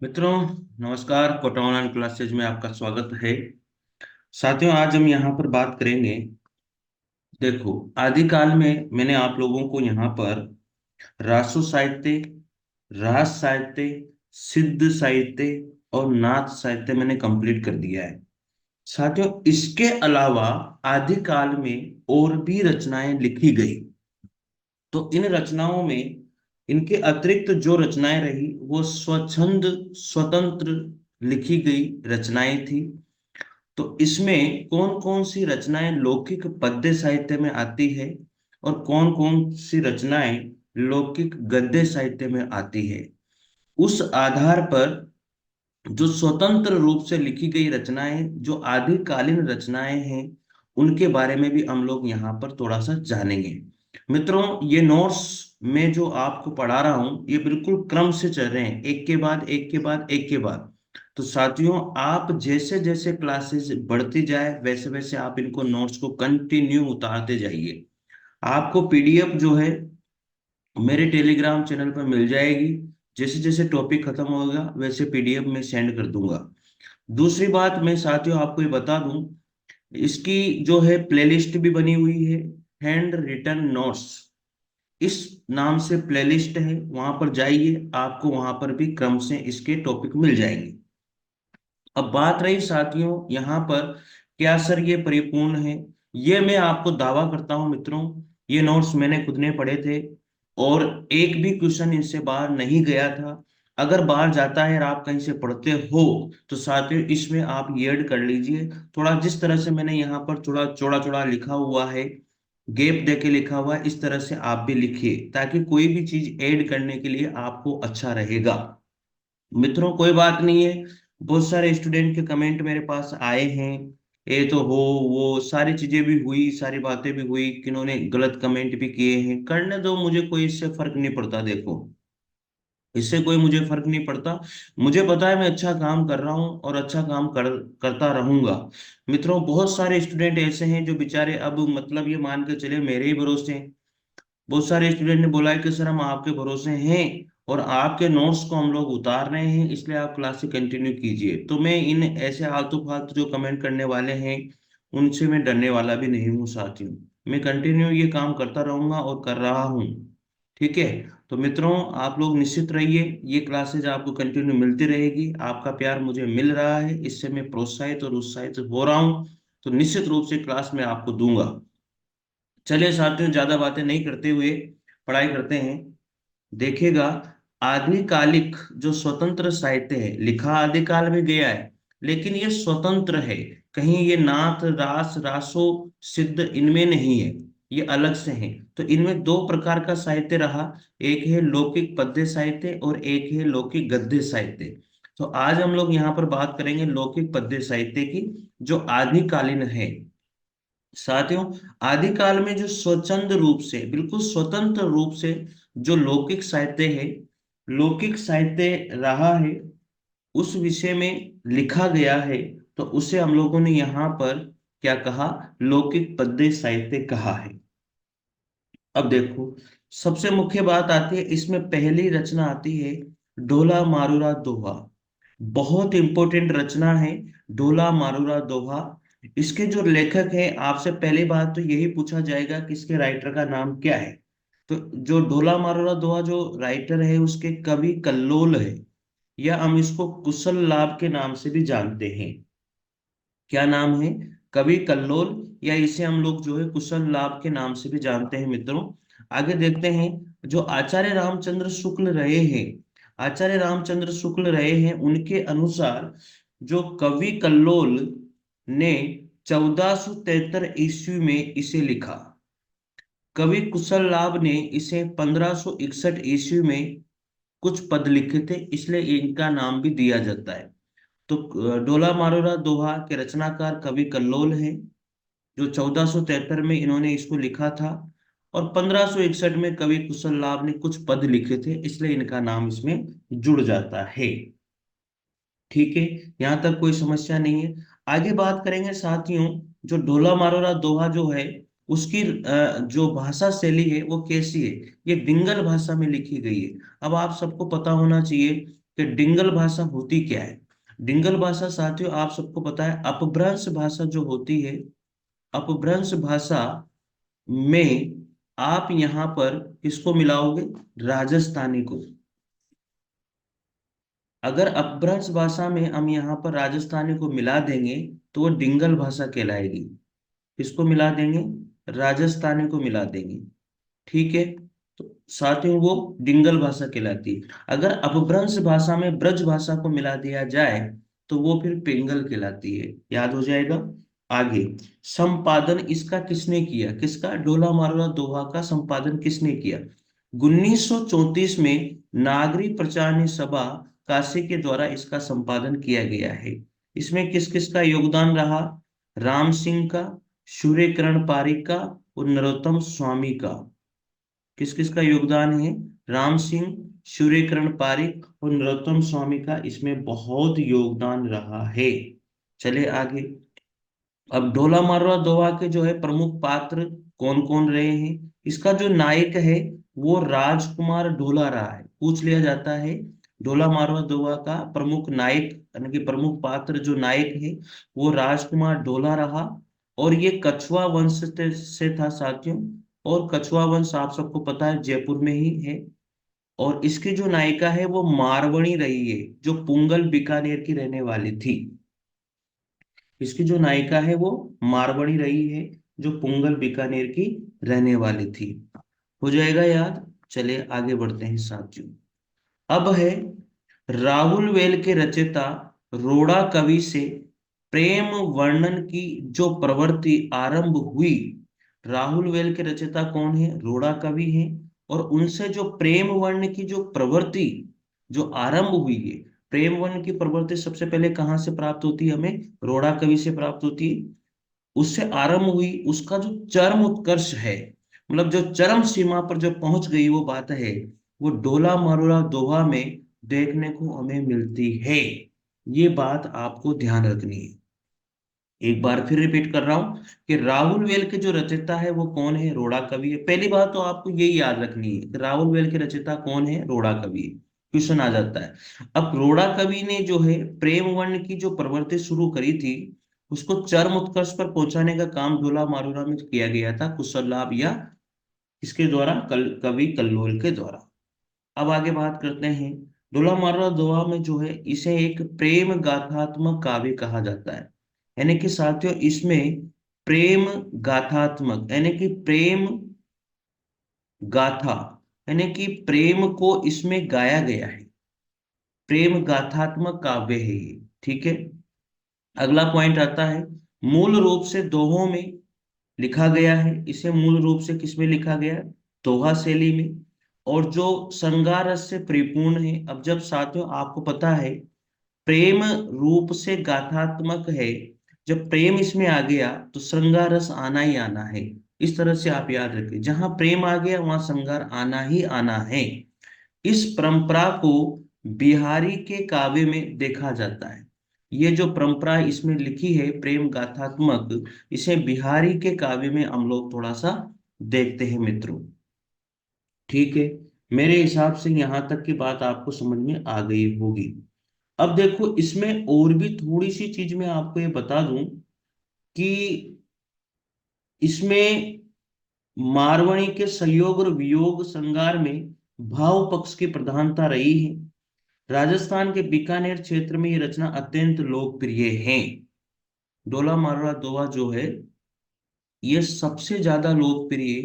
मित्रों, नमस्कार। Kota online classes में आपका स्वागत है। साथियों, आज हम यहाँ पर बात करेंगे। देखो, आदिकाल में मैंने आप लोगों को यहाँ पर रासो साहित्य, रास साहित्य, सिद्ध साहित्य और नाथ साहित्य मैंने कंप्लीट कर दिया है। साथियों, इसके अलावा आदिकाल में और भी रचनाएं लिखी गई। तो इन रचनाओं में इनके अतिरिक्त जो रचनाएं रही वो स्वच्छंद स्वतंत्र लिखी गई रचनाएं थी। तो इसमें कौन कौन सी रचनाएं लौकिक पद्य साहित्य में आती है और कौन कौन सी रचनाएं लौकिक गद्य साहित्य में आती है, उस आधार पर जो स्वतंत्र रूप से लिखी गई रचनाएं, जो आदिकालीन रचनाएं हैं, उनके बारे में भी हम लोग यहाँ पर थोड़ा सा जानेंगे। मित्रों, ये नोट्स में जो आपको पढ़ा रहा हूँ ये बिल्कुल क्रम से चल रहे हैं, एक के बाद एक के बाद एक के बाद। तो साथियों, आप जैसे जैसे क्लासेस बढ़ती जाए वैसे वैसे आप इनको नोट्स को कंटिन्यू उतारते जाइए। आपको पीडीएफ जो है मेरे टेलीग्राम चैनल पर मिल जाएगी। जैसे जैसे टॉपिक खत्म होगा वैसे पीडीएफ में सेंड कर दूंगा। दूसरी बात, मैं साथियों आपको ये बता दूं, इसकी जो है प्लेलिस्ट भी बनी हुई है, हैंड रिटन नोट्स इस नाम से प्लेलिस्ट है। वहां पर जाइए, आपको वहां पर भी क्रम से इसके टॉपिक मिल जाएंगे। अब बात रही साथियों यहाँ पर, क्या सर ये परिपूर्ण है? ये मैं आपको दावा करता हूं मित्रों, ये नोट्स मैंने खुद ने पढ़े थे और एक भी क्वेश्चन इनसे बाहर नहीं गया था। अगर बाहर जाता है और आप कहीं से पढ़ते हो तो साथियों इसमें आप ये ऐड कर लीजिए। थोड़ा जिस तरह से मैंने यहाँ पर थोड़ा चौड़ा चौड़ा लिखा हुआ है, गैप देके लिखा हुआ है, इस तरह से आप भी लिखिए ताकि कोई भी चीज ऐड करने के लिए आपको अच्छा रहेगा। मित्रों, कोई बात नहीं है, बहुत सारे स्टूडेंट के कमेंट मेरे पास आए हैं। ये तो हो, वो सारी चीजें भी हुई, सारी बातें भी हुई, किन्होंने गलत कमेंट भी किए हैं, करने दो, मुझे कोई इससे फर्क नहीं पड़ता। देखो, इससे कोई मुझे फर्क नहीं पड़ता। मुझे पता है मैं अच्छा काम कर रहा हूँ और अच्छा काम करता रहूंगा। मित्रों, बहुत सारे स्टूडेंट ऐसे हैं जो बेचारे अब मतलब ये मान के चले मेरे ही भरोसे हैं। बहुत सारे स्टूडेंट ने बोला है कि सर हम आपके भरोसे हैं और आपके नोट्स को हम लोग उतार रहे हैं, इसलिए आप क्लास से कंटिन्यू कीजिए। तो मैं इन ऐसे आलतू फालतू जो कमेंट करने वाले हैं उनसे मैं डरने वाला भी नहीं हूँ साथियों। मैं कंटिन्यू ये काम करता रहूंगा और कर रहा हूँ। ठीक है। तो मित्रों, आप लोग निश्चित रहिए, ये क्लासेज आपको कंटिन्यू मिलती रहेगी। आपका प्यार मुझे मिल रहा है, इससे मैं प्रोत्साहित और उत्साहित हो रहा हूँ। तो निश्चित रूप से क्लास में आपको दूंगा। चलिए साथियों, ज्यादा बातें नहीं करते हुए पढ़ाई करते हैं। देखिएगा, आदिकालिक जो स्वतंत्र साहित्य है, लिखा आदिकाल में गया है लेकिन ये स्वतंत्र है। कहीं ये नाथ रास रासो सिद्ध इनमें नहीं है, ये अलग से हैं। तो इनमें दो प्रकार का साहित्य रहा, एक है लौकिक पद्य साहित्य और एक है लौकिक गद्य साहित्य। तो आज हम लोग यहाँ पर बात करेंगे लौकिक पद्य साहित्य की, जो आदिकालीन है। साथियों, आदिकाल में जो स्वच्छंद रूप से, बिल्कुल स्वतंत्र रूप से जो लौकिक साहित्य है, लौकिक साहित्य रहा है, उस विषय में लिखा गया है, तो उसे हम लोगों ने यहाँ पर क्या कहा? लौकिक पद्य साहित्य कहा है। अब देखो, सबसे मुख्य बात आती है, इसमें पहली रचना आती है ढोला मारूरा दोहा। बहुत इंपॉर्टेंट रचना है ढोला मारूरा दोहा। इसके जो लेखक हैं, आपसे पहली बात तो यही पूछा जाएगा कि इसके राइटर का नाम क्या है। तो जो ढोला मारूरा दोहा जो राइटर है उसके कवि कल्लोल है, या हम इसको कुशल लाभ के नाम से भी जानते हैं। क्या नाम है? कवि कल्लोल, या इसे हम लोग जो है कुशल लाभ के नाम से भी जानते हैं। मित्रों, आगे देखते हैं। जो आचार्य रामचंद्र शुक्ल रहे हैं, आचार्य रामचंद्र शुक्ल रहे हैं, उनके अनुसार जो कवि कल्लोल ने 1473 ईस्वी में इसे लिखा, कवि कुशल लाभ ने इसे 1561 ईस्वी में कुछ पद लिखे थे, इसलिए इनका नाम भी दिया जाता है। तो डोला मारोरा दोहा के रचनाकार कवि कल्लोल हैं, जो 1473 में इन्होंने इसको लिखा था, और 1561 में कवि कुशल लाभ ने कुछ पद लिखे थे, इसलिए इनका नाम इसमें जुड़ जाता है। ठीक है, यहाँ तक कोई समस्या नहीं है। आगे बात करेंगे साथियों, जो ढोला मारोरा दोहा जो है, उसकी जो भाषा शैली है वो कैसी है? ये डिंगल भाषा में लिखी गई है। अब आप सबको पता होना चाहिए कि डिंगल भाषा होती क्या है। डिंगल भाषा साथियों आप सबको पता है अपभ्रंश भाषा जो होती है, अपभ्रंश भाषा में आप यहाँ पर किसको मिलाओगे, राजस्थानी को। अगर अपभ्रंश भाषा में हम यहाँ पर राजस्थानी को मिला देंगे तो वो डिंगल भाषा कहलाएगी। किसको मिला देंगे, राजस्थानी को मिला देंगे, ठीक है। तो साथियों वो डिंगल भाषा कहलाती है। अगर अपभ्रंश भाषा में ब्रज भाषा को मिला दिया जाए तो वो फिर पिंगल कहलाती है, याद हो जाएगा। आगे, संपादन इसका किसने किया, किसका, ढोला मारवाड़ दोहा का संपादन किसने किया। 1934 में नागरी प्रचारणी सभा काशी के द्वारा इसका संपादन किया गया है। इसमें किस किस का योगदान रहा, राम सिंह का, सूर्यकिरण पारिक का और नरोत्तम स्वामी का। किस किस का योगदान है, राम सिंह, सूर्यकिरण पारिक और नरोत्तम स्वामी का इसमें बहुत योगदान रहा है। चले आगे। अब ढोला मारवाड़ दोहा के जो है प्रमुख पात्र कौन कौन रहे हैं। इसका जो नायक है वो राजकुमार ढोला रहा है, पूछ लिया जाता है। ढोला मारवाड़ दोहा का प्रमुख नायक यानी कि प्रमुख पात्र जो नायक है वो राजकुमार ढोला रहा। और ये कछुआ वंश से था साथियों। और कछुआ वंश आप सबको पता है जयपुर में ही है। और इसकी जो नायिका है वो मारवणी रही है जो पुंगल बीकानेर की रहने वाली थी। इसकी जो नायिका है वो मारवाड़ी रही है जो पुंगल बीकानेर की रहने वाली थी। हो जाएगा याद। चले आगे बढ़ते हैं साथियों। अब है राहुल वेल के रचयिता रोड़ा कवि से प्रेम वर्णन की जो प्रवृत्ति आरंभ हुई। राहुल वेल के रचयिता कौन है, रोड़ा कवि हैं। और उनसे जो प्रेम वर्ण की जो प्रवृत्ति जो आरंभ हुई है, प्रेम वर्ण की प्रवृत्ति सबसे पहले कहाँ से प्राप्त होती है, हमें रोड़ा कवि से प्राप्त होती है। उससे आरंभ हुई, उसका जो चरम उत्कर्ष है, मतलब जो चरम सीमा पर जो पहुंच गई वो बात है, वो ढोला मारुला दोहा में देखने को हमें मिलती है। ये बात आपको ध्यान रखनी है। एक बार फिर रिपीट कर रहा हूं कि राहुल वेल के जो रचयिता है वो कौन है, रोड़ा कवि है। पहली बात तो आपको यही याद रखनी है कि राहुल वेल के रचयिता कौन है, रोड़ा कवि है। क्वेश्चन आ जाता है। अब रोड़ा कवि ने जो है प्रेम वर्ण की जो प्रवृत्ति शुरू करी थी उसको चरम उत्कर्ष पर पहुंचाने का काम ढोला मारूरा में किया गया था, कुशललाभ या इसके द्वारा कवि कल्लोल के द्वारा। अब आगे बात करते हैं। ढोला मारूरा दोहा में जो है इसे एक प्रेम गाथात्मक काव्य कहा जाता है। यानी कि साथियों इसमें प्रेम गाथात्मक यानी कि प्रेम गाथा यानी कि प्रेम को इसमें गाया गया है। प्रेम गाथात्मक काव्य है ये, ठीक है। अगला पॉइंट आता है, मूल रूप से दोहों में लिखा गया है। इसे मूल रूप से किसमें लिखा गया है, दोहा शैली में। और जो श्रृंगार रस से परिपूर्ण है। अब जब साथियों आपको पता है प्रेम रूप से गाथात्मक है, जब प्रेम इसमें आ गया तो श्रृंगार रस आना ही आना है। इस तरह से आप याद रखें, जहां प्रेम आ गया वहां श्रृंगार आना ही आना है। इस परंपरा को बिहारी के काव्य में देखा जाता है। ये जो परंपरा इसमें लिखी है प्रेम गाथात्मक, इसे बिहारी के काव्य में हम लोग थोड़ा सा देखते हैं मित्रों, ठीक है। मेरे हिसाब से यहां तक की बात आपको समझ में आ गई होगी। अब देखो इसमें और भी थोड़ी सी चीज मैं आपको ये बता दूं कि इसमें मारवाड़ी के संयोग और वियोग श्रृंगार में भाव पक्ष की प्रधानता रही है। राजस्थान के बीकानेर क्षेत्र में ये रचना अत्यंत लोकप्रिय है। डोला मारवाड़ा दोहा जो है ये सबसे ज्यादा लोकप्रिय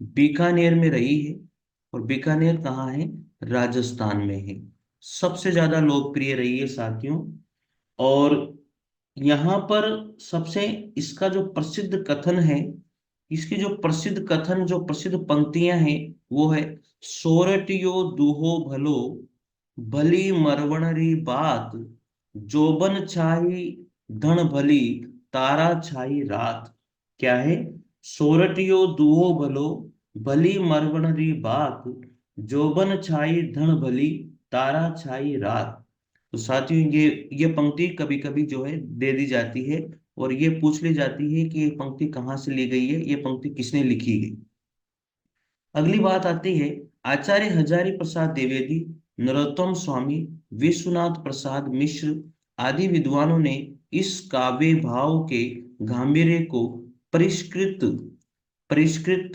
बीकानेर में रही है। और बीकानेर कहाँ है, राजस्थान में है। सबसे ज्यादा लोकप्रिय रही है साथियों। और यहाँ पर सबसे इसका जो प्रसिद्ध कथन है, इसकी जो प्रसिद्ध कथन जो प्रसिद्ध पंक्तियां हैं वो है, सोरठियो दूहो भलो भली मरवणरी बात जोबन छाई धन भली तारा छाई रात। क्या है, सोरठियो दूहो भलो भली मरवणरी बात जोबन छाई धन भली तारा छाई रात। तो साथियों ये पंक्ति कभी कभी जो है दे दी जाती है और ये पूछ ली जाती है कि ये पंक्ति कहाँ से ली गई है, ये पंक्ति किसने लिखी है। अगली बात आती है, आचार्य हजारी प्रसाद द्विवेदी, नरोत्तम स्वामी विश्वनाथ प्रसाद मिश्र आदि विद्वानों ने इस काव्य भाव के गांभीर्य को परिष्कृत परिष्कृत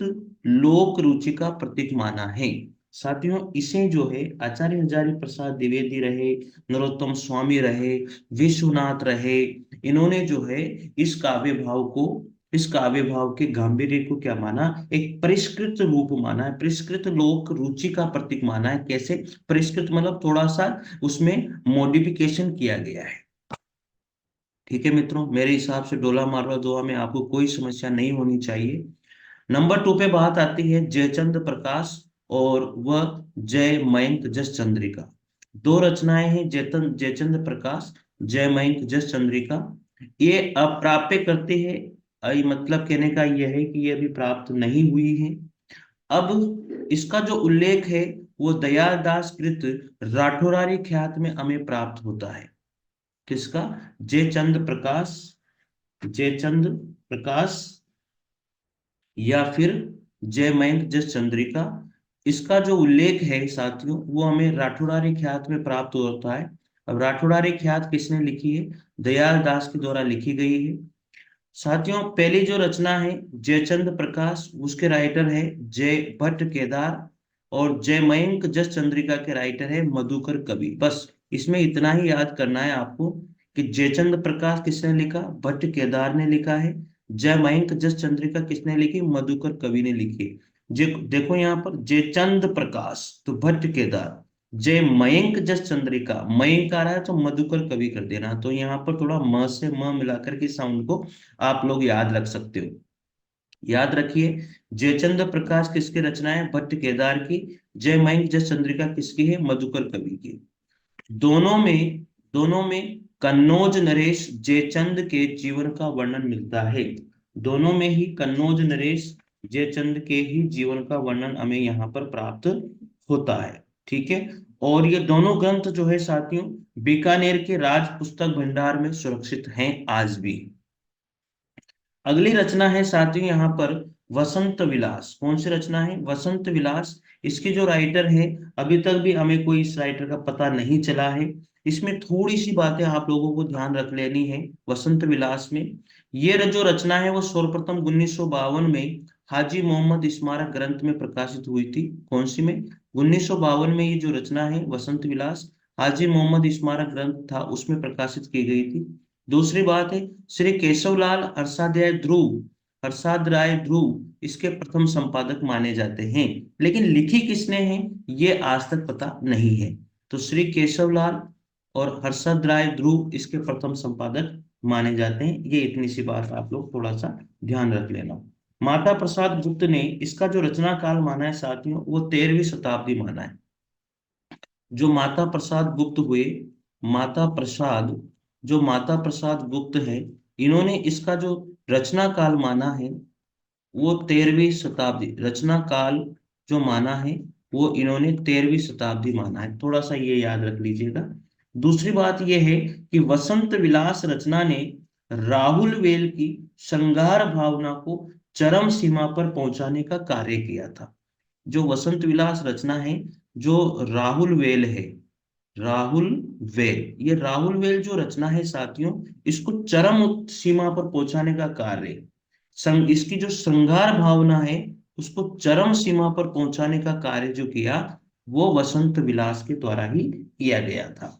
लोक रुचि का प्रतीक माना है। साथियों, इसे जो है आचार्य हजारी प्रसाद द्विवेदी रहे, नरोत्तम स्वामी रहे, विश्वनाथ रहे, इन्होंने जो है इस काव्य भाव को, इस काव्य भाव के गांभीर्य को क्या माना, एक परिष्कृत रूप माना है, परिष्कृत लोक रुचि का प्रतीक माना है। कैसे परिष्कृत, मतलब थोड़ा सा उसमें मॉडिफिकेशन किया गया है। ठीक है मित्रों, मेरे हिसाब से डोला मारवा दोहा में आपको कोई समस्या नहीं होनी चाहिए। नंबर 2 पे बात आती है जयचंद प्रकाश और वह जय मयंक जस चंद्रिका। दो रचनाएं हैं, जयचंद प्रकाश, जय मयंक जस चंद्रिका। ये अप्राप्य करते हैं, मतलब कहने का यह है कि ये अभी प्राप्त नहीं हुई है। अब इसका जो उल्लेख है वो दयादास कृत राठौरारी ख्यात में हमें प्राप्त होता है। किसका? जयचंद प्रकाश, जयचंद प्रकाश या फिर जय मयंक जस चंद्रिका, इसका जो उल्लेख है साथियों वो हमें राठौड़ारी ख्यात में प्राप्त होता है। अब राठौड़ारी ख्यात किसने लिखी है? दयाल दास के द्वारा लिखी गई है। साथियों, पहली जो रचना है जयचंद प्रकाश, उसके राइटर है जय भट्ट केदार, और जय मयंक जस चंद्रिका के राइटर है मधुकर कवि। बस इसमें इतना ही याद करना है आपको कि जयचंद प्रकाश किसने लिखा? भट्ट केदार ने लिखा है। जय मयंक जस चंद्रिका किसने लिखी? मधुकर कवि ने लिखी। जे देखो यहाँ पर जयचंद प्रकाश तो भट्ट केदार, जय मयंक जस चंद्रिका, मयंक आ रहा है तो मधुकर कवि कर देना। तो यहाँ पर थोड़ा म से म मिलाकर के साउंड को आप लोग याद रख सकते हो। याद रखिए, जयचंद प्रकाश किसकी रचना है? भट्ट केदार की। जय मयंक जस चंद्रिका किसकी है? मधुकर कवि की। दोनों में कन्नौज नरेश जयचंद के जीवन का वर्णन मिलता है। दोनों में ही कन्नौज नरेश जयचंद के ही जीवन का वर्णन हमें यहाँ पर प्राप्त होता है। ठीक है, और ये दोनों ग्रंथ जो है साथियों बीकानेर के राज पुस्तक भंडार में सुरक्षित हैं आज भी। अगली रचना है साथियों यहाँ पर वसंत विलास। कौन सी रचना है? वसंत विलास। इसके जो राइटर है अभी तक भी हमें कोई इस राइटर का पता नहीं चला है। इसमें थोड़ी सी बातें आप लोगों को ध्यान रख लेनी है वसंत विलास में। ये जो रचना है वो सर्वप्रथम 1952 में हाजी मोहम्मद स्मारक ग्रंथ में प्रकाशित हुई थी। कौन सी में? 1952 में ये जो रचना है वसंत विलास हाजी मोहम्मद स्मारक ग्रंथ था उसमें प्रकाशित की गई थी। दूसरी बात है श्री केशवलाल हर्षाद राय ध्रुव इसके प्रथम संपादक माने जाते हैं, लेकिन लिखी किसने है ये आज तक पता नहीं है। तो श्री केशवलाल और हर्षद राय ध्रुव इसके प्रथम संपादक माने जाते हैं। ये इतनी सी बात आप लोग थोड़ा सा ध्यान रख लेना। माता प्रसाद गुप्त ने इसका जो रचना काल माना है साथियों वो 13वीं शताब्दी माना है। जो माता प्रसाद गुप्त हुए, माता प्रसाद, जो माता प्रसाद गुप्त है, इन्होंने इसका जो रचना काल माना है वो 13वीं शताब्दी, रचना काल जो माना है वो इन्होंने 13वीं शताब्दी माना है। थोड़ा सा ये याद रख लीजिएगा। दूसरी बात ये है कि वसंत विलास रचना ने राहुल वेल की श्रृंगार भावना को चरम सीमा पर पहुंचाने का कार्य किया था। जो वसंत विलास रचना है, जो राहुल वेल है, राहुल वेल, ये राहुल वेल जो रचना है साथियों इसको चरम सीमा पर पहुंचाने का कार्य, इसकी जो श्रृंगार भावना है उसको चरम सीमा पर पहुंचाने का कार्य जो किया वो वसंत विलास के द्वारा ही किया गया था।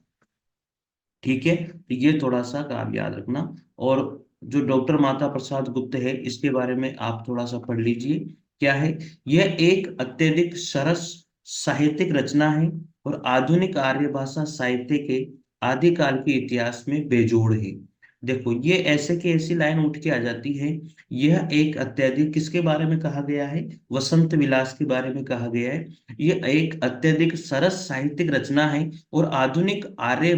ठीक है, तो ये थोड़ा सा आप याद रखना। और जो डॉक्टर माता प्रसाद गुप्त है इसके बारे में आप थोड़ा सा पढ़ लीजिए। क्या है? यह एक अत्यधिक सरस साहित्यिक रचना है और आधुनिक आर्य भाषा साहित्य के आदिकाल के इतिहास में बेजोड़ है। देखो ये ऐसे की ऐसी लाइन उठ के आ जाती है। यह एक अत्यधिक, किसके बारे में कहा गया है? वसंत विलास के बारे में कहा गया है। यह एक अत्यधिक सरस साहित्यिक रचना है और आधुनिक आर्य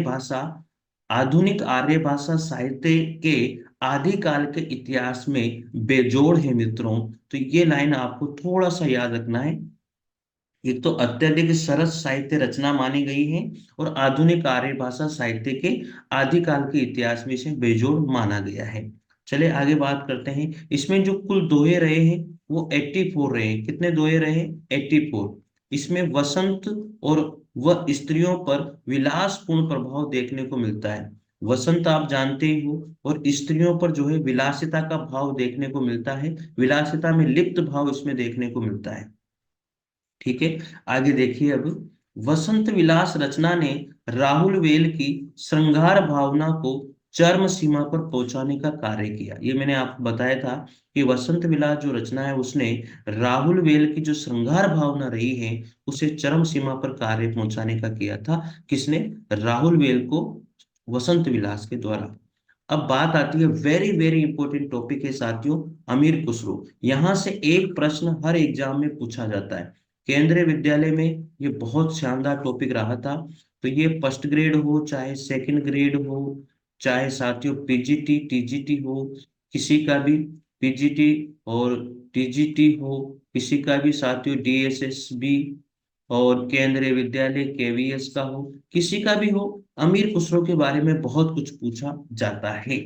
भाषा साहित्य के आदिकाल के इतिहास में बेजोड़ है मित्रों। तो ये लाइन आपको थोड़ा सा याद रखना है। एक तो अत्यधिक सरस साहित्य रचना मानी गई है और आधुनिक आर्य भाषा साहित्य के आदिकाल के इतिहास में इसे बेजोड़ माना गया है। चले आगे बात करते हैं। इसमें जो कुल दोहे रहे हैं वो 84 रहे हैं। कितने दोहे रहे? 84। इसमें वसंत और वह स्त्रियों पर विलासपूर्ण प्रभाव देखने को मिलता है। वसंत आप जानते ही हो, और स्त्रियों पर जो है विलासिता का भाव देखने को मिलता है, विलासिता में लिप्त भाव इसमें देखने को मिलता है। ठीक है, आगे देखिए अब। वसंत विलास रचना ने राहुल वेल की श्रृंगार भावना को चरम सीमा पर पहुंचाने का कार्य किया। ये मैंने आपको बताया था कि वसंत विलास जो रचना है उसने राहुल वेल की जो श्रृंगार भावना रही है उसे चरम सीमा पर कार्य पहुंचाने का किया था। किसने? राहुल वेल को वसंत विलास के द्वारा। अब बात आती है, वेरी वेरी इंपॉर्टेंट टॉपिक है साथियों, अमीर खुसरो। यहां से एक प्रश्न हर एग्जाम में पूछा जाता है, केंद्रीय विद्यालय में। ये बहुत शानदार टॉपिक रहा था। तो ये फर्स्ट ग्रेड हो चाहे सेकंड ग्रेड हो, चाहे साथियों पीजीटी टीजीटी हो, किसी का भी पीजीटी और टीजीटी हो, किसी का भी साथियों डीएसएसबी और केंद्रीय विद्यालय केवीएस का हो, किसी का भी हो, अमीर खुसरो के बारे में बहुत कुछ पूछा जाता है।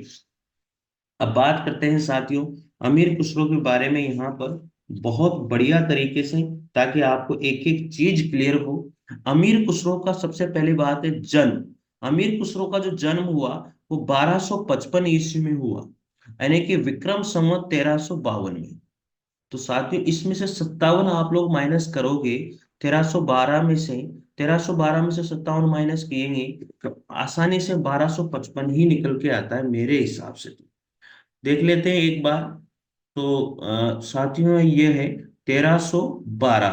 अब बात करते हैं साथियों अमीर खुसरो के बारे में यहाँ पर बहुत बढ़िया तरीके से, ताकि आपको एक एक चीज क्लियर हो। अमीर खुसरो का सबसे पहली बात है जन्म। अमीर खुसरो का जो जन्म हुआ वो 1255 ईस्वी में हुआ, यानी कि विक्रम संवत 1352 में। तो साथियों इसमें से 57 आप लोग माइनस करोगे 1312 में से, 1312 में से 57 माइनस किएंगे तो आसानी से 1255 ही निकल के आता है मेरे हिसाब से। तो देख लेते हैं एक बार। तो साथियों ये है 1312,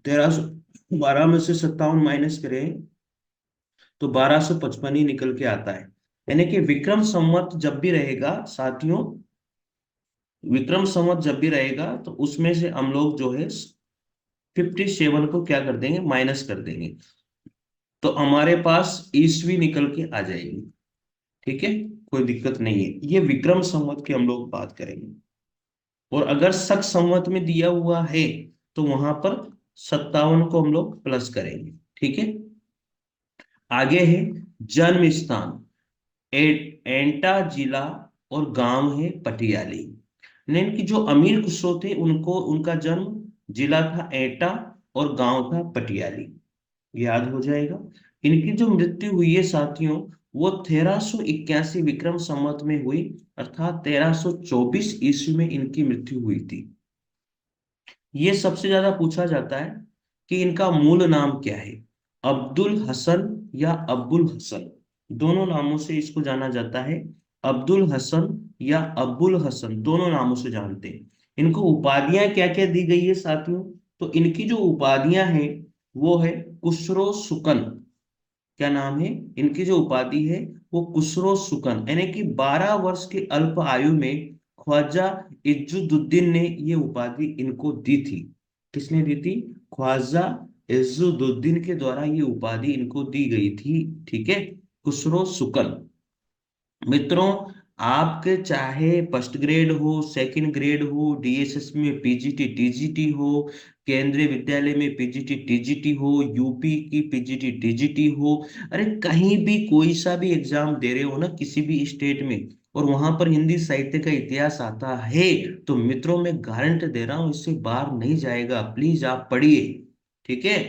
1312 में से 57 माइनस करें तो 1255 ही निकल के आता है। यानी कि विक्रम संवत जब भी रहेगा साथियों, विक्रम संवत जब भी रहेगा तो उसमें से हम लोग जो है 57 को क्या कर देंगे, माइनस कर देंगे, तो हमारे पास ईस्वी निकल के आ जाएगी। ठीक है, कोई दिक्कत नहीं है, ये विक्रम संवत की हम लोग बात करेंगे। और अगर शक संवत में दिया हुआ है तो वहां पर 57 को हम लोग प्लस करेंगे। ठीक है, आगे है जन्म स्थान। एंटा जिला और गांव है पटियाली। यानी कि जो अमीर खुसरो थे उनको, उनका जन्म जिला था एटा और गांव था पटियाली, याद हो जाएगा। इनकी जो मृत्यु हुई है साथियों वो 1381 विक्रम संवत में हुई, अर्थात 1324 ईस्वी में इनकी मृत्यु हुई थी। ये सबसे ज्यादा पूछा जाता है कि इनका मूल नाम क्या है, अब्दुल हसन या अब्बुल हसन, दोनों नामों से इसको जाना जाता है। अब्दुल हसन या अब्बुल हसन दोनों नामों से जानते हैं। इनको उपाधियां क्या क्या दी गई है साथियों, तो इनकी जो उपाधियां हैं वो है खुसरो सुकन। क्या नाम है इनकी जो उपाधि है, वो खुसरो सुकन, यानी कि 12 वर्ष के अल्प आयु में ख्वाजा इज्जुद्दीन ने ये उपाधि इनको दी थी। किसने दी थी? ख्वाजा इज्जुद्दीन के द्वारा ये उपाधि इनको दी गई थी। ठीक है, खुसरो सुकन। मित्रों, आपके चाहे फर्स्ट ग्रेड हो, सेकंड ग्रेड हो, डीएसएस में पीजीटी टीजीटी हो, केंद्रीय विद्यालय में पीजीटी टीजीटी हो, यूपी की पीजीटी टीजीटी हो, अरे कहीं भी कोई सा भी एग्जाम दे रहे हो ना किसी भी स्टेट में, और वहां पर हिंदी साहित्य का इतिहास आता है, तो मित्रों मैं गारंटी दे रहा हूं इससे बाहर नहीं जाएगा। प्लीज आप पढ़िए। ठीक है,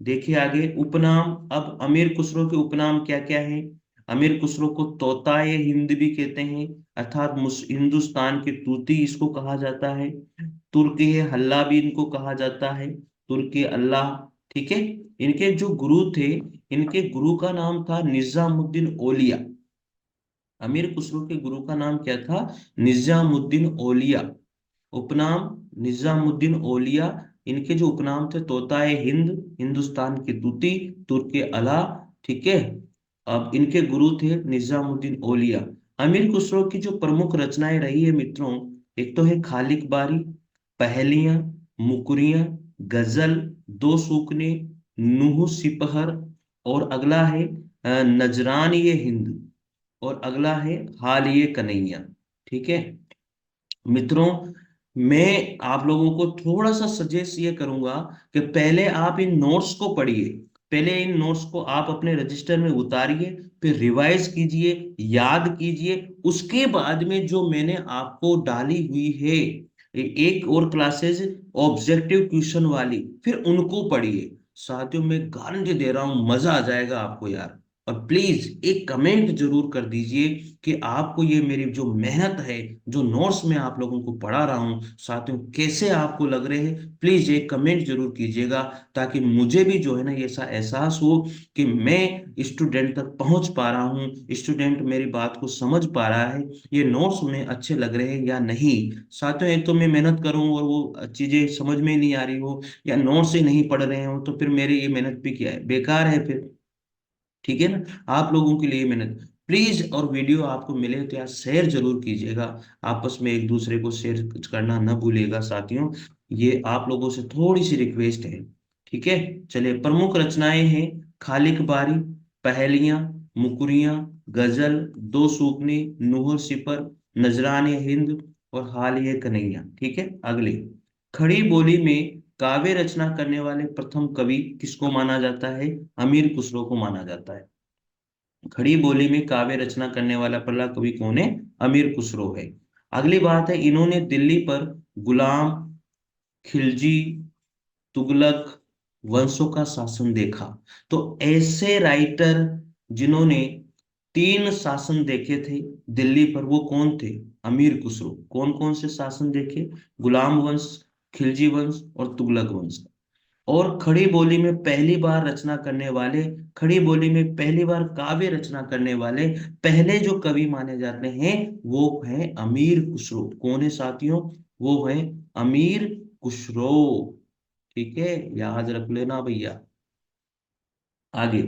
देखिए आगे उपनाम। अब अमीर खुसरो के उपनाम क्या क्या है? अमीर खुसरो को तोताए हिंद भी कहते हैं, अर्थात हिंदुस्तान के तूती इसको कहा जाता है। तुर्की हल्ला भी इनको कहा जाता है, तुर्की अल्लाह। ठीक है, इनके जो गुरु थे, इनके गुरु का नाम था निजामुद्दीन औलिया। अमीर खुसरो के गुरु का नाम क्या था? निजामुद्दीन औलिया। उपनाम निजामुद्दीन औलिया। इनके जो उपनाम थे तोताए हिंद, हिंदुस्तान की तूती, तुर्की अला। ठीक है, अब इनके गुरु थे निजामुद्दीन औलिया। अमीर खुसरो की जो प्रमुख रचनाएं रही है मित्रों, एक तो है खालिक बारी, पहेलियां, मुकरियां, गजल, दो सूखने, नूह सिपहर, और अगला है नजरान ये हिंद, और अगला है हाल ये कन्हैया। ठीक है मित्रों, मैं आप लोगों को थोड़ा सा सजेस्ट ये करूंगा कि पहले आप इन नोट्स को पढ़िए, पहले इन नोट्स को आप अपने रजिस्टर में उतारिए, फिर रिवाइज कीजिए, याद कीजिए, उसके बाद में जो मैंने आपको डाली हुई है एक और क्लासेस ऑब्जेक्टिव क्वेश्चन वाली, फिर उनको पढ़िए। साथियों मैं गारंटी दे रहा हूं मजा आ जाएगा आपको यार। और प्लीज एक कमेंट जरूर कर दीजिए कि आपको ये मेरी जो मेहनत है, जो नोट्स मैं आप लोगों को पढ़ा रहा हूँ साथियों, कैसे आपको लग रहे हैं। प्लीज एक कमेंट जरूर कीजिएगा, ताकि मुझे भी जो है ना ऐसा एहसास हो कि मैं स्टूडेंट तक पहुंच पा रहा हूँ, स्टूडेंट मेरी बात को समझ पा रहा है, ये नोट्स उन्हें अच्छे लग रहे हैं या नहीं। साथियों एक तो मैं मेहनत करूं और वो चीजें समझ में नहीं आ रही हो, या नोट्स ही नहीं पढ़ रहे हो, तो फिर मेरी ये मेहनत भी क्या है, बेकार है फिर। ठीक है ना, आप लोगों के लिए मेहनत। प्लीज, और वीडियो आपको मिले तो यार शेयर जरूर कीजिएगा, आपस में एक दूसरे को शेयर करना ना भूलिएगा साथियों, ये आप लोगों से थोड़ी सी रिक्वेस्ट है। ठीक है, चलिए प्रमुख रचनाएं हैं खालिक बारी, पहेलियां, मुकुरियां, गजल, दो सूखनी, नूह सिपर, नजराने हिंद और हाल ये कन्हैया। ठीक है, अगले, खड़ी बोली में काव्य रचना करने वाले प्रथम कवि किसको माना जाता है? अमीर खुसरो को माना जाता है। खड़ी बोली में काव्य रचना करने वाला पहला कवि कौन है? अमीर खुसरो है। अगली बात है, इन्होंने दिल्ली पर गुलाम, खिलजी, तुगलक वंशों का शासन देखा। तो ऐसे राइटर जिन्होंने तीन शासन देखे थे दिल्ली पर, वो कौन थे? अमीर खुसरो। कौन कौन से शासन देखे? गुलाम वंश, खिलजी वंश और तुगलक वंश। और खड़ी बोली में पहली बार रचना करने वाले, खड़ी बोली में पहली बार काव्य रचना करने वाले पहले जो कवि माने जाते हैं वो है अमीर खुसरो। कौन है साथियों? वो है अमीर खुसरो। ठीक है, याद रख लेना भैया। आगे,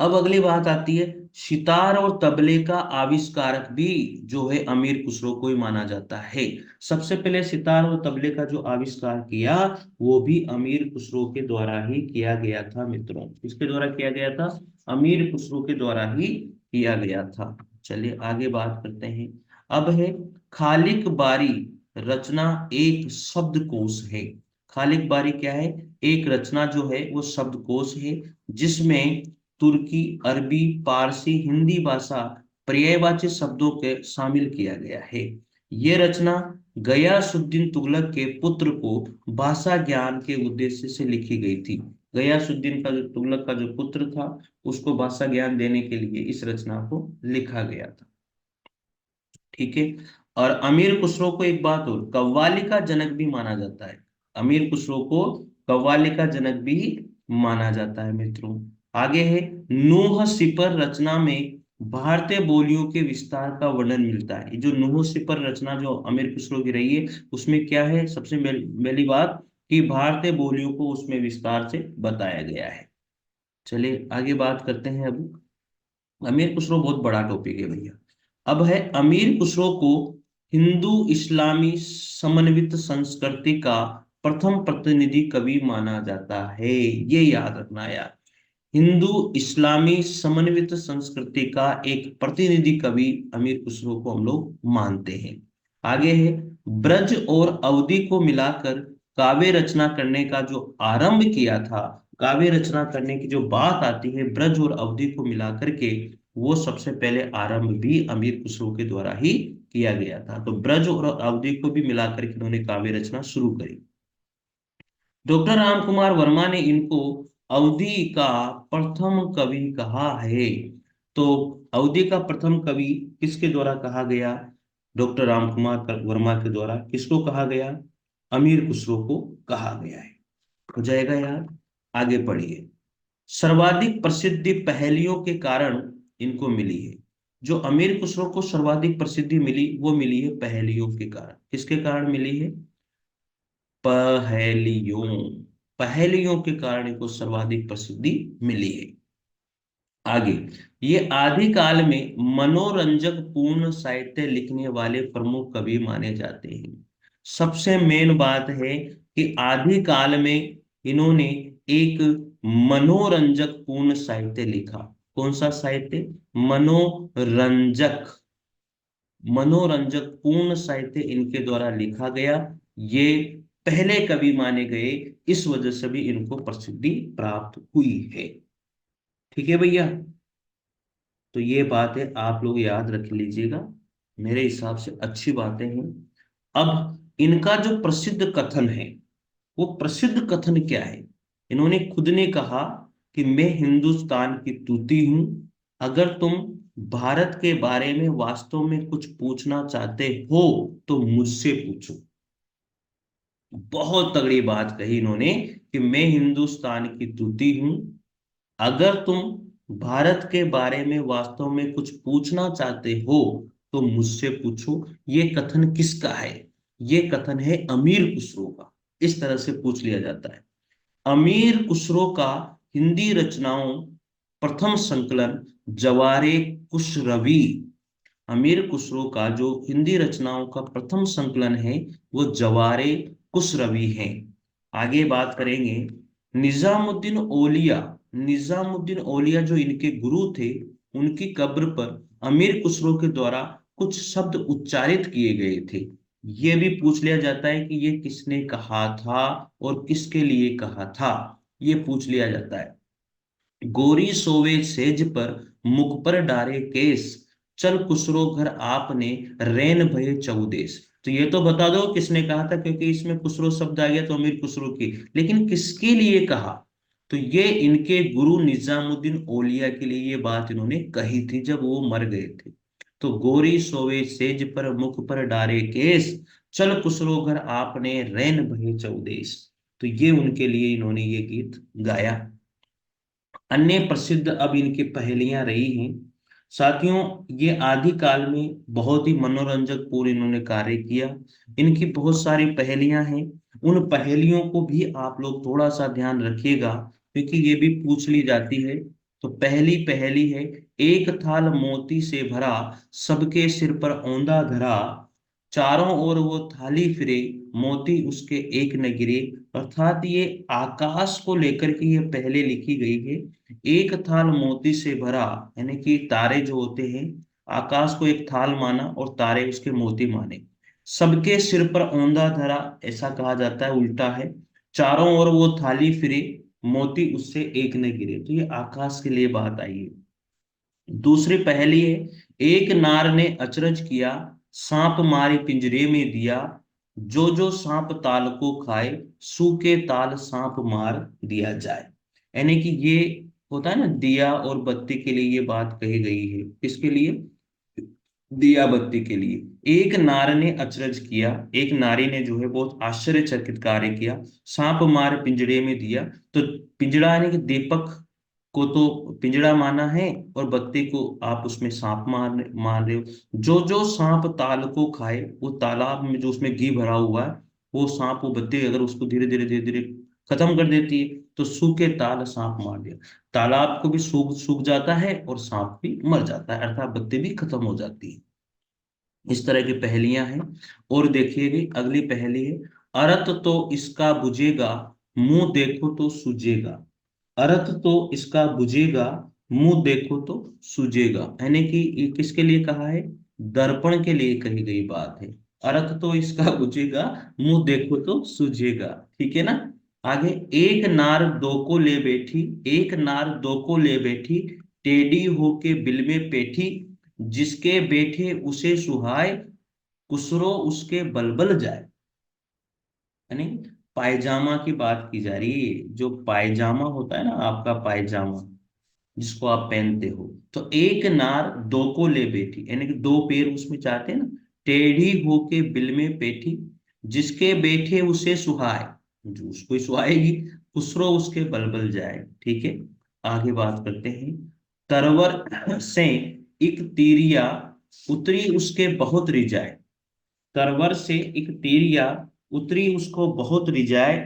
अब अगली बात आती है, सितार और तबले का आविष्कारक भी जो है अमीर खुसरो को ही माना जाता है। सबसे पहले सितार और तबले का जो आविष्कार किया वो भी अमीर खुसरो के द्वारा ही किया गया था मित्रों। किसके द्वारा किया गया था? अमीर खुसरो के द्वारा ही किया गया था। चलिए आगे बात करते हैं। अब है खालिक बारी रचना एक शब्दकोश है। खालिक बारी क्या है? एक रचना जो है वो शब्दकोश है, जिसमें तुर्की, अरबी, पारसी, हिंदी भाषा पर्यायवाची शब्दों के शामिल किया गया है। ये रचना गयासुद्दीन तुगलक के पुत्र को भाषा ज्ञान के उद्देश्य से लिखी गई थी। गयासुद्दीन का जो तुगलक का जो पुत्र था, उसको भाषा ज्ञान देने के लिए इस रचना को लिखा गया था। ठीक है, और अमीर खुसरो को एक बात और, कव्वाली का जनक भी माना जाता है। अमीर खुसरो को कव्वाली का जनक भी माना जाता है मित्रों। आगे है, नूह सिपर रचना में भारतीय बोलियों के विस्तार का वर्णन मिलता है। ये जो नूह सिपर रचना जो अमीर खुसरो की रही है, उसमें क्या है? सबसे पहली बात कि भारतीय बोलियों को उसमें विस्तार से बताया गया है। चलिए आगे बात करते हैं। अब अमीर खुसरो बहुत बड़ा टॉपिक है भैया। अब है, अमीर खुसरो को हिंदू इस्लामी समन्वित संस्कृति का प्रथम प्रतिनिधि कवि माना जाता है। ये याद रखना यार, हिंदू इस्लामी समन्वित संस्कृति का एक प्रतिनिधि कवि अमीर खुसरो को हम लोग मानते हैं। आगे है, ब्रज और अवधि को मिलाकर काव्य रचना करने का जो आरंभ किया था, काव्य रचना करने की जो बात आती है ब्रज और अवधि को मिलाकर के, वो सबसे पहले आरंभ भी अमीर खुसरो के द्वारा ही किया गया था। तो ब्रज और अवधि को भी मिलाकर के उन्होंने काव्य रचना शुरू करी। डॉक्टर राम कुमार वर्मा ने इनको अवधि का प्रथम कवि कहा है। तो अवधि का प्रथम कवि किसके द्वारा कहा गया? डॉक्टर राम कुमार वर्मा के द्वारा। किसको कहा गया? अमीर खुसरो को कहा गया है। हो जाएगा यार। आगे पढ़िए। सर्वाधिक प्रसिद्धि पहेलियों के कारण इनको मिली है। जो अमीर खुसरो को सर्वाधिक प्रसिद्धि मिली वो मिली है पहेलियों के कारण। किसके कारण मिली है? पहेलियों। पहेलियों के कारण इनको सर्वाधिक प्रसिद्धि मिली है। आगे, ये आदिकाल में मनोरंजक पूर्ण साहित्य लिखने वाले प्रमुख कवि माने जाते हैं। सबसे मेन बात है कि आदिकाल में इन्होंने एक मनोरंजक पूर्ण साहित्य लिखा। कौन सा साहित्य? मनोरंजक। मनोरंजक पूर्ण साहित्य इनके द्वारा लिखा गया। ये पहले कवि माने गए, इस वजह से भी इनको प्रसिद्धि प्राप्त हुई है। ठीक है भैया, तो ये बातें आप लोग याद रख लीजिएगा, मेरे हिसाब से अच्छी बातें हैं। अब इनका जो प्रसिद्ध कथन है, वो प्रसिद्ध कथन क्या है? इन्होंने खुद ने कहा कि मैं हिंदुस्तान की तूती हूं, अगर तुम भारत के बारे में वास्तव में कुछ पूछना चाहते हो तो मुझसे पूछो। बहुत तगड़ी बात कही इन्होंने कि मैं हिंदुस्तान की तूती हूं, अगर तुम भारत के बारे में वास्तव में कुछ पूछना चाहते हो तो मुझसे पूछो। ये कथन किसका है? ये कथन है अमीर खुसरो का। इस तरह से पूछ लिया जाता है। अमीर खुसरो का हिंदी रचनाओं प्रथम संकलन जवारे खुसरवी। अमीर खुसरो का जो हिंदी रचनाओं का प्रथम संकलन है वो जवारे खुसरवी है। आगे बात करेंगे निजामुद्दीन औलिया। निजामुद्दीन औलिया जो इनके गुरु थे, उनकी कब्र पर अमीर खुसरो के द्वारा कुछ शब्द उच्चारित किए गए थे। ये भी पूछ लिया जाता है कि ये किसने कहा था और किसके लिए कहा था, ये पूछ लिया जाता है। गोरी सोवे सेज पर मुख पर डारे केस, चल खुसरो घर आपने रैन भये चौदेस। तो ये तो बता दो किसने कहा था, क्योंकि इसमें खुसरो शब्द आ गया तो अमीर खुसरो की, लेकिन किसके लिए कहा? तो ये इनके गुरु निजामुद्दीन औलिया के लिए ये बात इन्होंने कही थी जब वो मर गए थे। तो गोरी सोवे सेज पर मुख पर डारे केस, चल खुसरो घर आपने रैन भये चौदेस। तो ये उनके लिए इन्होंने ये गीत गाया। अन्य प्रसिद्ध अब इनकी पहेलियां रही हैं। साथियों, ये आदि काल में बहुत ही मनोरंजक पूर्ण इन्होंने कार्य किया। इनकी बहुत सारी पहेलियां हैं। उन पहेलियों को भी आप लोग थोड़ा सा ध्यान रखिएगा, क्योंकि ये भी पूछ ली जाती है। तो पहली पहेली है, एक थाल मोती से भरा, सबके सिर पर औंधा धरा, चारों ओर वो थाली फिरे, मोती उसके एक न गिरे। अर्थात ये आकाश को लेकर के ये पहले लिखी गई है। एक थाल मोती से भरा, यानी कि तारे जो होते हैं, आकाश को एक थाल माना और तारे उसके मोती माने। सबके सिर पर औंधा धरा, ऐसा कहा जाता है, उल्टा है। चारों ओर वो थाली फिरे, मोती उससे एक न गिरे। तो ये आकाश के लिए बात आई है। दूसरी पहेली है, एक नार ने अचरज किया, सांप मारे पिंजरे में दिया, जो जो सांप ताल को खाए, सूखे ताल सांप मार दिया जाए। यानी कि ये होता है ना, दिया और बत्ती के लिए ये बात कही गई है। किसके लिए? दिया बत्ती के लिए। एक नार ने अचरज किया, एक नारी ने जो है बहुत आश्चर्यचकित कार्य किया। सांप मार पिंजड़े में दिया, तो पिंजड़ा यानी कि दीपक को तो पिंजड़ा माना है, और बत्ती को आप उसमें सांप मार रहे हो। जो जो सांप ताल को खाए, वो तालाब में जो उसमें घी भरा हुआ है, वो सांप, वो बत्ती अगर उसको धीरे धीरे धीरे धीरे खत्म कर देती है, तो सूखे ताल सांप मार दिया। तालाब को भी सूख सूख जाता है और सांप भी मर जाता है, अर्थात बत्ती भी खत्म हो जाती है। इस तरह की पहेलियां हैं। और देखिएगा अगली पहेली है, अरत तो इसका बुझेगा, मुंह देखो तो सूझेगा। अरत तो इसका बुझेगा, मुंह देखो तो सूझेगा। यानी कि ये किसके लिए कहा है? दर्पण के लिए कही गई बात है। अरत तो इसका बुझेगा, मुंह देखो तो सूझेगा। ठीक है ना? आगे, एक नार दो को ले बैठी, एक नार दो को ले बैठी, टेढ़ी होके बिल में बैठी, जिसके बैठे उसे सुहाए, कुसरो उसके बलबल जाए। यानी पायजामा की बात की जा रही है। जो पायजामा होता है ना आपका, पायजामा जिसको आप पहनते हो, तो एक नार दो को ले बैठी, यानी कि दो पैर उसमें चाहते हैं ना। टेढ़ी होके बिल में बैठी, जिसके बैठे उसे सुहाए, जो उसको ही सुहाएगी, खुसरो उसके बलबल जाए। ठीक है, आगे बात करते हैं। तरवर से एक तीरिया, उतरी उसके बहुत रिजाए। तरवर से एक तीरिया, उतरी उसको बहुत रिजाए,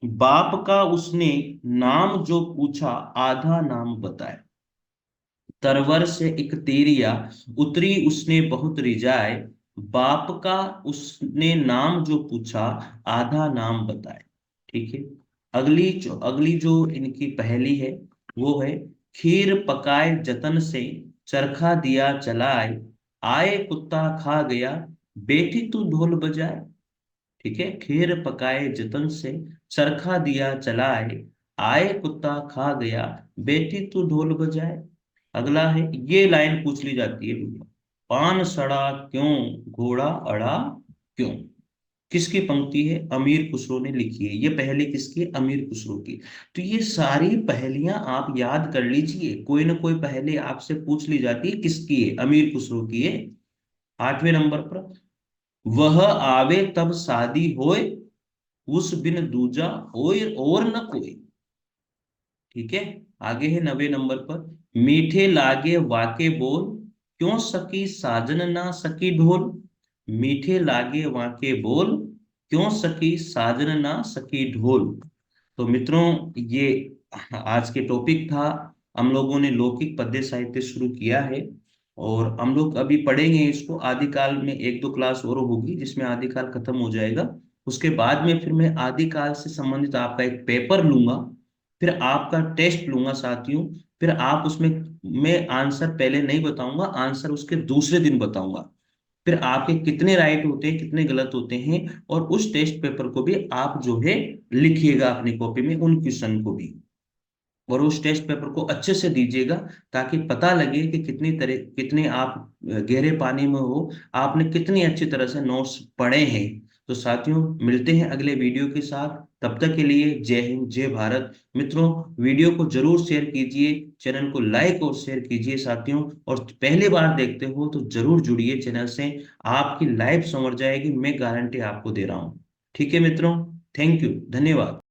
बाप का उसने नाम जो पूछा, आधा नाम बताए। तरवर से एक तीरिया, उतरी उसने बहुत रिजाए, बाप का उसने नाम जो पूछा, आधा नाम बताए। ठीक है, अगली जो इनकी पहेली है, वो है, खीर पकाए जतन से, चरखा दिया चलाए, आए कुत्ता खा गया, बेटी तू ढोल बजाए। ठीक है, खीर पकाए जतन से, चरखा दिया चलाए, आए कुत्ता खा गया, बेटी तू ढोल बजाए। अगला है, ये लाइन पूछ ली जाती है भैया, पान सड़ा क्यों, घोड़ा अड़ा क्यों। किसकी पंक्ति है? अमीर खुसरो ने लिखी है। ये पहले किसकी है? अमीर खुसरो की। तो ये सारी पहेलियां आप याद कर लीजिए, कोई ना कोई पहेली आपसे पूछ ली जाती है, किसकी है? अमीर खुसरो की है। 8वें नंबर पर, वह आवे तब शादी होए, उस बिन दूजा होए और न कोई। ठीक है। आगे है 9वें नंबर पर, मीठे लागे वाके बोल, क्यों सकी साजन ना सकी ढोल। मीठे लागे वाके बोल, क्यों सकी साजन ना सकी ढोल। तो मित्रों, ये आज के टॉपिक था। हम लोगों ने लौकिक पद्य साहित्य शुरू किया है, और हम लोग अभी पढ़ेंगे इसको आदिकाल में। एक दो क्लास और होगी जिसमें आदिकाल खत्म हो जाएगा। उसके बाद में फिर मैं आदिकाल से संबंधित आपका एक पेपर लूंगा, फिर आपका टेस्ट लूंगा साथियों। फिर आप उसमें, मैं आंसर पहले नहीं बताऊंगा, आंसर उसके दूसरे दिन बताऊंगा। फिर आपके कितने राइट होते हैं, कितने गलत होते हैं, और उस टेस्ट पेपर को भी आप जो है लिखिएगा अपनी कॉपी में, उन क्वेश्चन को भी। और उस टेस्ट पेपर को अच्छे से दीजिएगा, ताकि पता लगे कि कितने आप गहरे पानी में हो, आपने कितनी अच्छी तरह से नोट्स पढ़े हैं। तो साथियों, मिलते हैं अगले वीडियो के साथ। तब तक के लिए जय हिंद, जय भारत। मित्रों, वीडियो को जरूर शेयर कीजिए, चैनल को लाइक और शेयर कीजिए साथियों। और पहली बार देखते हो तो जरूर जुड़िए चैनल से, आपकी लाइफ संवर जाएगी, मैं गारंटी आपको दे रहा हूँ। ठीक है मित्रों, थैंक यू, धन्यवाद।